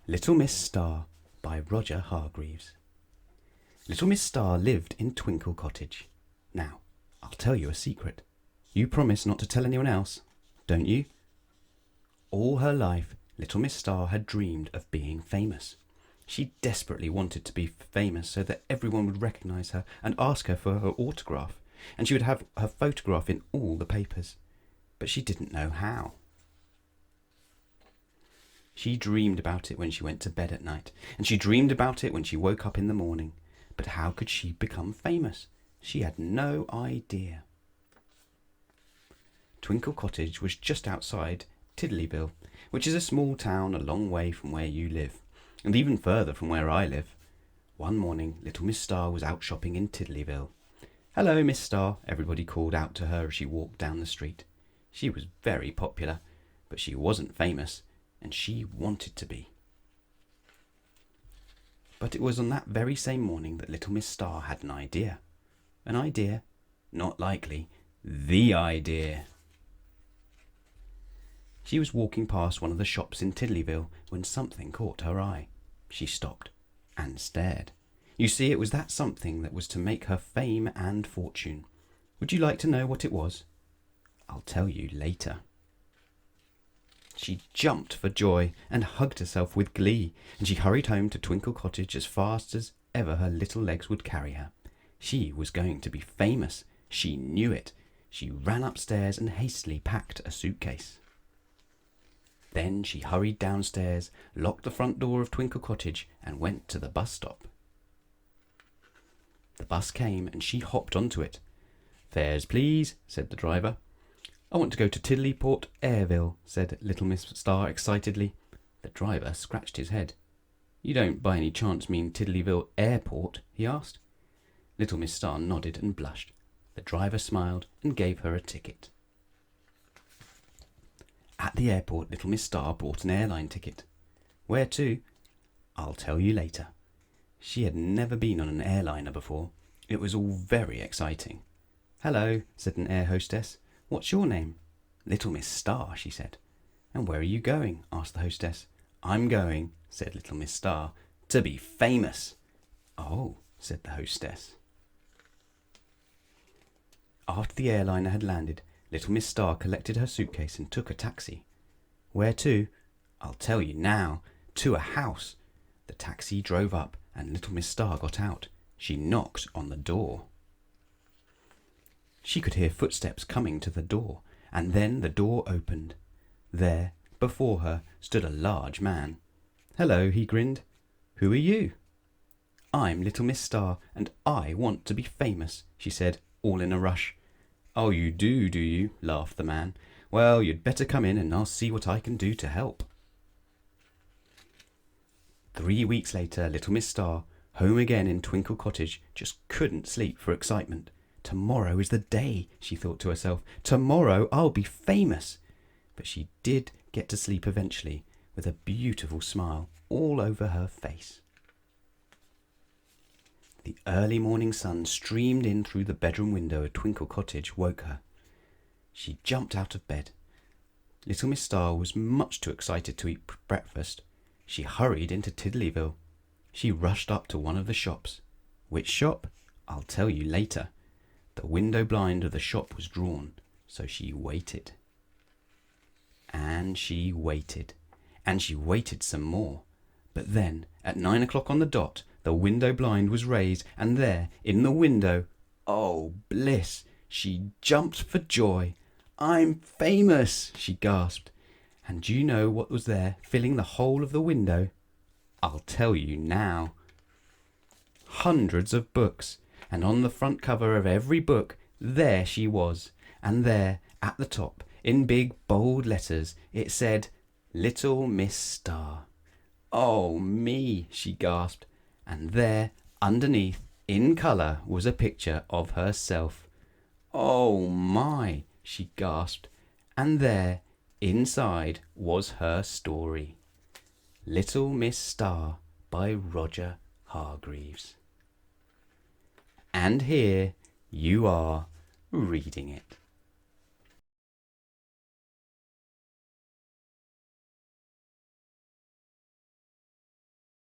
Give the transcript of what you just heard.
Little Miss Star by Roger Hargreaves. Little Miss Star lived in Twinkle Cottage. Now, I'll tell you a secret. You promise not to tell anyone else, don't you? All her life, Little Miss Star had dreamed of being famous. She desperately wanted to be famous so that everyone would recognise her and ask her for her autograph, and she would have her photograph in all the papers. But she didn't know how. She dreamed about it when she went to bed at night, and she dreamed about it when she woke up in the morning. But how could she become famous? She had no idea. Twinkle Cottage was just outside Tiddlyville, which is a small town a long way from where you live, and even further from where I live. One morning, Little Miss Star was out shopping in Tiddlyville. "Hello, Miss Star," everybody called out to her as she walked down the street. She was very popular, but she wasn't famous, and she wanted to be. But it was on that very same morning that Little Miss Star had an idea. An idea? Not likely. The idea. She was walking past one of the shops in Tiddlyville when something caught her eye. She stopped and stared. You see, it was that something that was to make her fame and fortune. Would you like to know what it was? I'll tell you later. She jumped for joy and hugged herself with glee, and she hurried home to Twinkle Cottage as fast as ever her little legs would carry her. She was going to be famous. She knew it. She ran upstairs and hastily packed a suitcase. Then she hurried downstairs, locked the front door of Twinkle Cottage, and went to the bus stop. The bus came, and she hopped onto it. "Fares, please," said the driver. "I want to go to Tiddlyport, Airville," said Little Miss Star excitedly. The driver scratched his head. "You don't by any chance mean Tiddlyville Airport?" he asked. Little Miss Star nodded and blushed. The driver smiled and gave her a ticket. At the airport, Little Miss Star bought an airline ticket. Where to? I'll tell you later. She had never been on an airliner before. It was all very exciting. "Hello," said an air hostess. "What's your name?" "Little Miss Star," she said. "And where are you going?" asked the hostess. "I'm going," said Little Miss Star, "to be famous." "Oh," said the hostess. After the airliner had landed, Little Miss Star collected her suitcase and took a taxi. Where to? I'll tell you now. To a house. The taxi drove up, and Little Miss Star got out. She knocked on the door. She could hear footsteps coming to the door, and then the door opened. There, before her, stood a large man. "Hello," he grinned. "Who are you?" "I'm Little Miss Star, and I want to be famous," she said, all in a rush. "Oh, you do you?" laughed the man. "Well, you'd better come in, and I'll see what I can do to help." 3 weeks later, Little Miss Star, home again in Twinkle Cottage, just couldn't sleep for excitement. "Tomorrow is the day," she thought to herself. "Tomorrow I'll be famous." But she did get to sleep eventually, with a beautiful smile all over her face. The early morning sun streamed in through the bedroom window at Twinkle Cottage woke her. She jumped out of bed. Little Miss Star was much too excited to eat breakfast. She hurried into Tiddlyville. She rushed up to one of the shops. Which shop? I'll tell you later. The window blind of the shop was drawn, so she waited. And she waited. And she waited some more. But then, at 9 o'clock on the dot, the window blind was raised, and there, in the window, oh, bliss! She jumped for joy. "I'm famous!" she gasped. And do you know what was there, filling the whole of the window? I'll tell you now. Hundreds of books, and on the front cover of every book, there she was, and there, at the top, in big, bold letters, it said, "Little Miss Star." "Oh, me!" she gasped. And there, underneath, in colour, was a picture of herself. "Oh, my!" she gasped. And there, inside, was her story. Little Miss Star by Roger Hargreaves. And here you are, reading it.